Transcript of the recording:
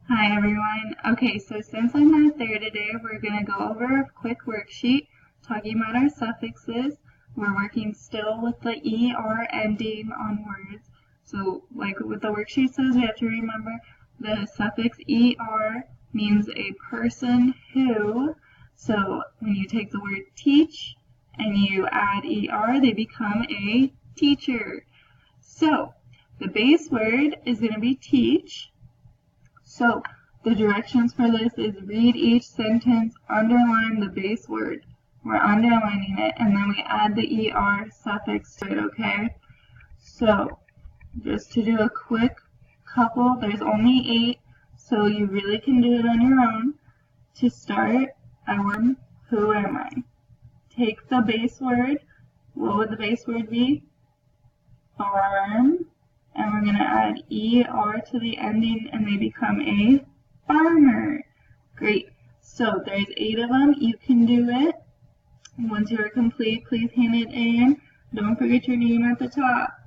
Hi everyone. Okay, so since I'm not there today, we're going to go over a quick worksheet talking about our suffixes. We're working still with the ER ending on words. So like what the worksheet says, we have to remember the suffix ER means a person who. So when you take the word teach and you add ER, they become a teacher. So the base word is going to be teach. So the directions for this is read each sentence, underline the base word. We're underlining it, and then we add the ER suffix to it, okay? So just to do a quick couple, there's only 8, so you really can do it on your own. To start, who am I? Take the base word. What would the base word be? Farm. And we're going to add ER to the ending, and they become a farmer. Great. So there's 8 of them. You can do it. Once you are complete, please hand it in. Don't forget your name at the top.